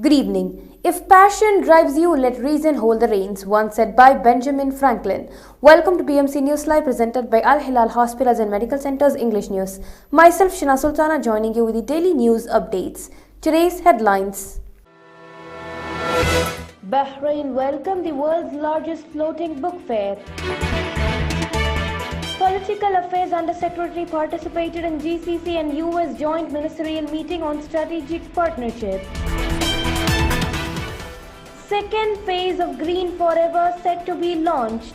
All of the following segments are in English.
Good evening. If passion drives you, let reason hold the reins, once said by Benjamin Franklin. Welcome to Bmc News Live, presented by Al Hilal Hospitals and Medical Centers English News. Myself, Shina Sultana, joining you with the daily news updates. Today's headlines. Bahrain welcomed the world's largest floating book fair. Political Affairs Under-Secretary participated in GCC and US joint ministerial meeting on strategic partnership. Second phase of Green Forever set to be launched.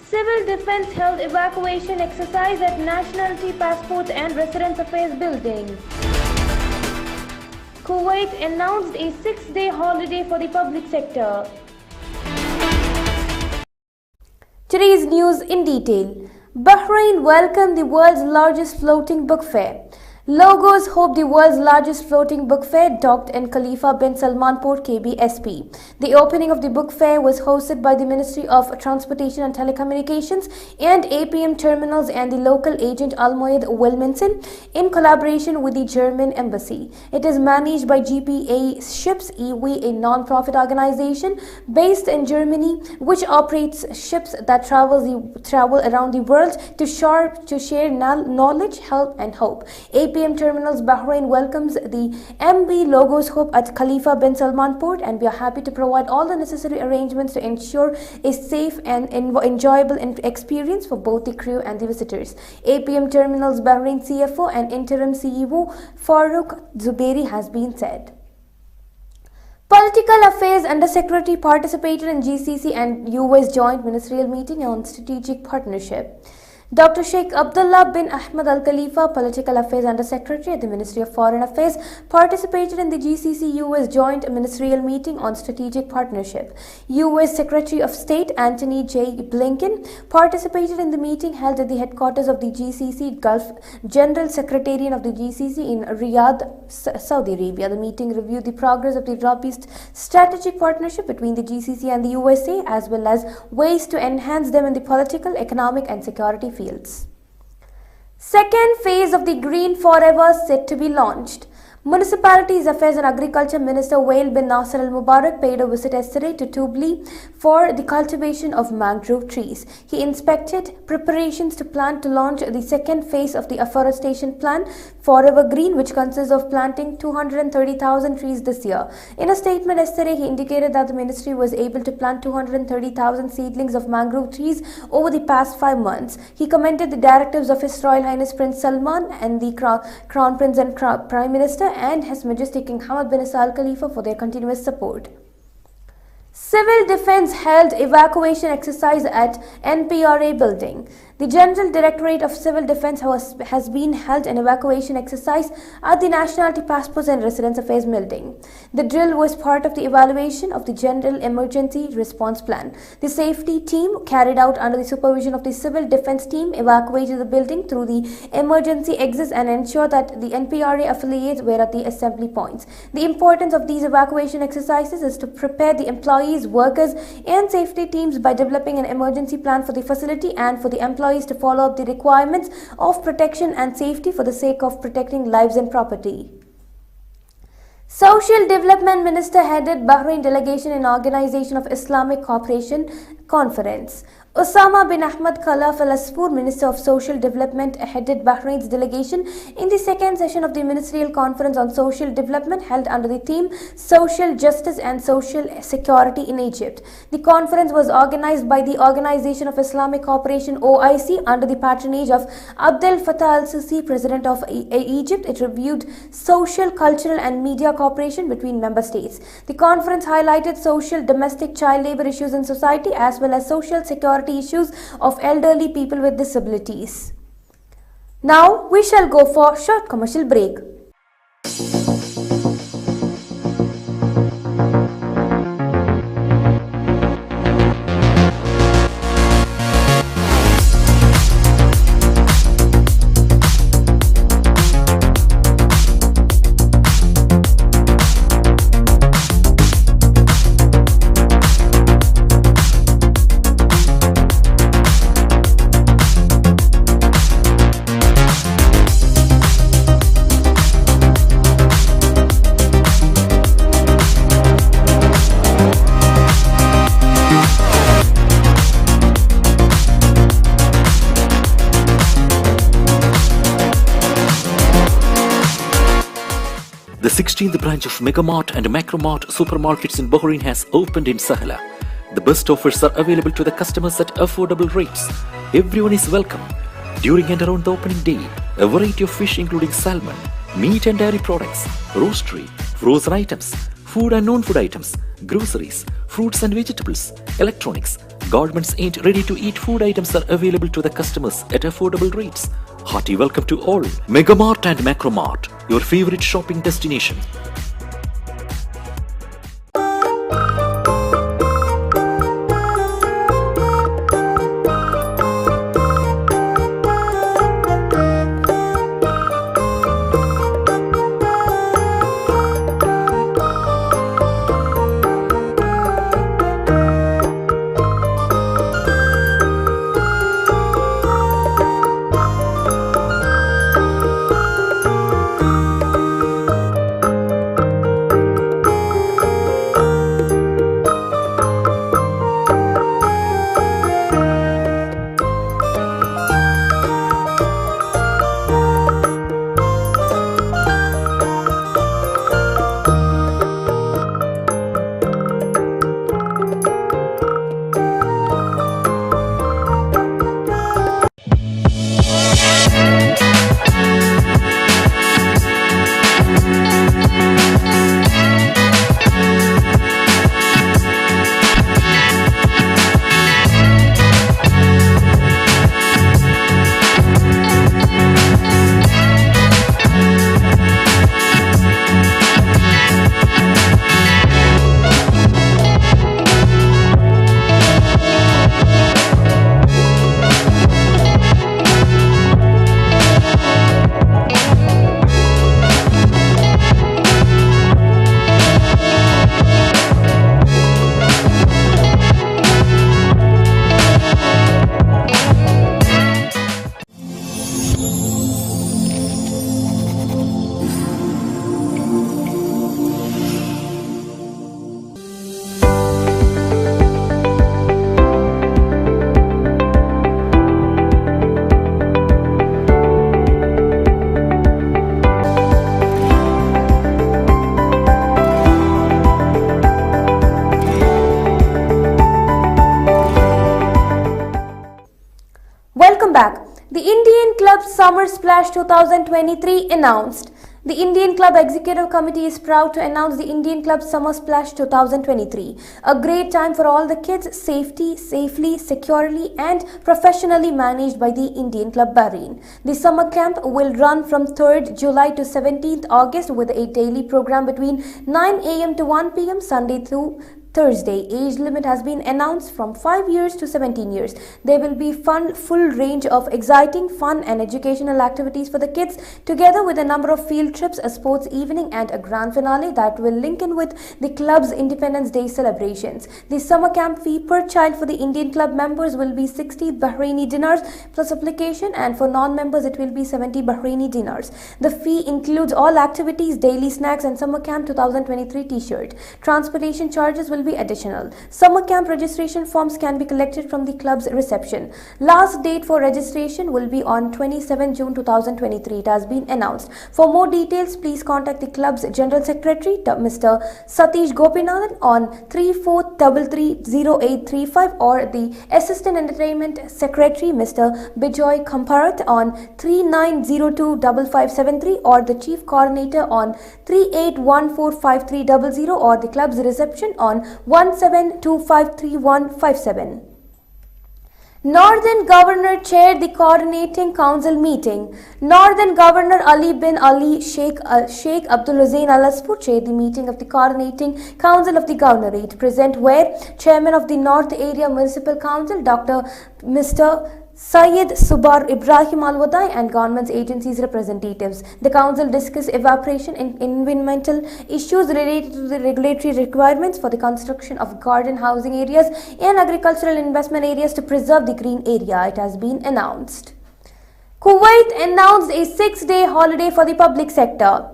Civil Defense held evacuation exercise at Nationality Passports and Residence Affairs Building. Kuwait announced a 6-day holiday for the public sector. Today's news in detail. Bahrain welcomed the world's largest floating book fair. Logos hope the world's largest floating book fair docked in Khalifa bin Salman Port KBSP. The opening of the book fair was hosted by the Ministry of Transportation and Telecommunications and APM Terminals and the local agent Almoyed Wilminson in collaboration with the German Embassy. It is managed by GPA Ships EV, a non-profit organization based in Germany which operates ships that travel around the world to share knowledge, help and hope. APM Terminals Bahrain welcomes the MB Logos Hope at Khalifa bin Salman Port, and we are happy to provide all the necessary arrangements to ensure a safe and enjoyable experience for both the crew and the visitors. APM Terminals Bahrain CFO and interim CEO Farooq Zubairi has been said. Political Affairs Under-Secretary participated in GCC and US joint ministerial meeting on strategic partnership. Dr. Sheikh Abdullah bin Ahmed Al Khalifa, Political Affairs Under-Secretary at the Ministry of Foreign Affairs, participated in the GCC-US Joint Ministerial Meeting on Strategic Partnership. US Secretary of State Antony J. Blinken participated in the meeting held at the headquarters of the GCC Gulf General Secretariat of the GCC in Riyadh, Saudi Arabia. The meeting reviewed the progress of the robust strategic partnership between the GCC and the USA, as well as ways to enhance them in the political, economic and security fields. Second phase of the Green Forever set to be launched. Municipalities Affairs and Agriculture Minister Wael bin Nasser Al Mubarak paid a visit yesterday to Tubli for the cultivation of mangrove trees. He inspected preparations to launch the second phase of the afforestation plan Forever Green, which consists of planting 230,000 trees this year. In a statement yesterday, he indicated that the ministry was able to plant 230,000 seedlings of mangrove trees over the past 5 months. He commended the directives of His Royal Highness Prince Salman and the Crown Prince and Prime Minister and His Majesty King Hamad bin Isa Al Khalifa for their continuous support. Civil Defense held evacuation exercise at NPRA building. The General Directorate of Civil Defense has been held an evacuation exercise at the Nationality Passports and Residence Affairs building. The drill was part of the evaluation of the General Emergency Response Plan. The safety team, carried out under the supervision of the Civil Defense team, evacuated the building through the emergency exits and ensured that the NPRA affiliates were at the assembly points. The importance of these evacuation exercises is to prepare the employees, workers and safety teams by developing an emergency plan for the facility and for the employees to follow up the requirements of protection and safety for the sake of protecting lives and property. Social Development Minister headed Bahrain delegation in Organization of Islamic Cooperation Conference. Osama bin Ahmed Khalaf Al Asfour, Minister of Social Development, headed Bahrain's delegation in the second session of the Ministerial Conference on Social Development held under the theme Social Justice and Social Security in Egypt. The conference was organized by the Organization of Islamic Cooperation (OIC) under the patronage of Abdel Fattah al-Sisi, President of Egypt. It reviewed social, cultural and media cooperation between member states. The conference highlighted social, domestic, child labor issues in society as well as social security issues of elderly people with disabilities. Now we shall go for a short commercial break. The 16th branch of Megamart and Macromart supermarkets in Bahrain has opened in Sahala. The best offers are available to the customers at affordable rates. Everyone is welcome. During and around the opening day, a variety of fish including salmon, meat and dairy products, roastery, frozen items, food and non-food items, groceries, fruits and vegetables, electronics, garments and ready-to-eat food items are available to the customers at affordable rates. Hearty welcome to all. Megamart and Macromart, your favorite shopping destination. Welcome back. The Indian Club Summer Splash 2023 announced. The Indian Club Executive Committee is proud to announce the Indian Club Summer Splash 2023. A great time for all the kids, safely, securely and professionally managed by the Indian Club Bahrain. The summer camp will run from 3rd July to 17th August with a daily program between 9 am to 1 pm Sunday through Thursday. Age limit has been announced from 5 years to 17 years. There will be full range of exciting, fun and educational activities for the kids, together with a number of field trips, a sports evening and a grand finale that will link in with the club's Independence Day celebrations. The summer camp fee per child for the Indian Club members will be 60 Bahraini dinars plus application, and for non-members it will be 70 Bahraini dinars. The fee includes all activities, daily snacks and summer camp 2023 t-shirt. Transportation charges will be additional. Summer camp registration forms can be collected from the club's reception. Last date for registration will be on 27 June 2023. It has been announced. For more details, please contact the club's General Secretary, Mr. Satish Gopinathan, on 34330835 or the Assistant Entertainment Secretary, Mr. Bijoy Khamparat, on 39025573 or the Chief Coordinator on 38145300 or the club's reception on 17253157. Northern Governor chaired the Coordinating Council meeting. Northern Governor Ali bin Ali Sheikh Abdulaziz Al Asfur chaired the meeting of the Coordinating Council of the Governorate, present where Chairman of the North Area Municipal Council, Mr. Syed Subar Ibrahim Al-Wadai and government agencies representatives. The council discussed evaporation and environmental issues related to the regulatory requirements for the construction of garden housing areas and agricultural investment areas to preserve the green area. It has been announced. Kuwait announced a 6-day holiday for the public sector.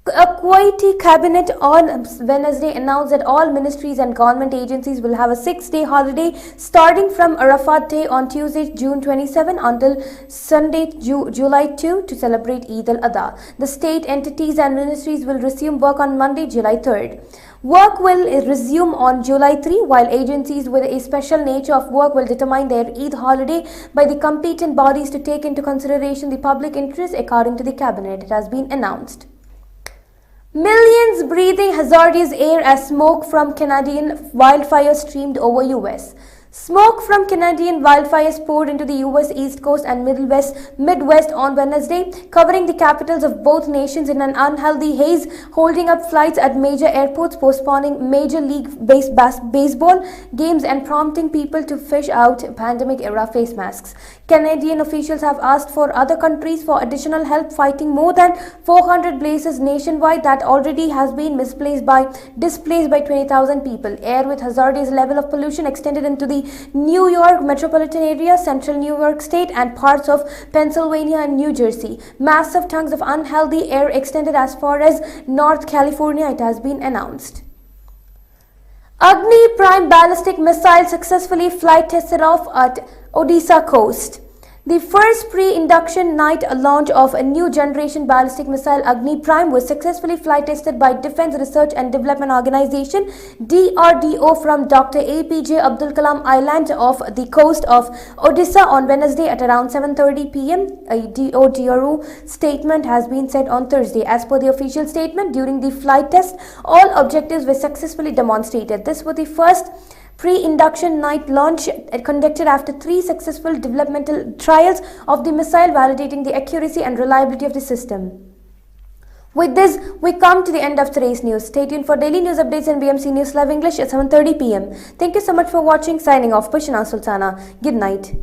A Kuwaiti cabinet on Wednesday announced that all ministries and government agencies will have a 6-day holiday starting from Arafat Day on Tuesday, June 27 until Sunday, July 2 to celebrate Eid al-Adha. The state entities and ministries will resume work on Monday, July 3rd. Work will resume on July 3, while agencies with a special nature of work will determine their Eid holiday by the competent bodies to take into consideration the public interest according to the cabinet. It has been announced. Millions breathing hazardous air as smoke from Canadian wildfires streamed over US. Smoke from Canadian wildfires poured into the US East Coast and Midwest on Wednesday, covering the capitals of both nations in an unhealthy haze, holding up flights at major airports, postponing Major League Baseball games and prompting people to fish out pandemic-era face masks. Canadian officials have asked for other countries for additional help fighting more than 400 blazes nationwide that already has been displaced by 20,000 people. Air with hazardous level of pollution extended into the New York metropolitan area, central New York state and parts of Pennsylvania and New Jersey. Massive tongues of unhealthy air extended as far as North California, it has been announced. Agni Prime ballistic missile successfully flight tested off at Odisha coast. The first pre-induction night launch of a new generation ballistic missile Agni Prime was successfully flight tested by Defense Research and Development Organization DRDO from Dr. APJ Abdul Kalam Island off the coast of Odisha on Wednesday at around 7:30 p.m. A DRDO statement has been said on Thursday. As per the official statement, during the flight test, all objectives were successfully demonstrated. This was the first pre-induction night launch conducted after 3 successful developmental trials of the missile, validating the accuracy and reliability of the system. With this, we come to the end of today's news. Stay tuned for daily news updates in BMC News Live English at 7:30 p.m. Thank you so much for watching. Signing off, Pushana Sultana. Good night.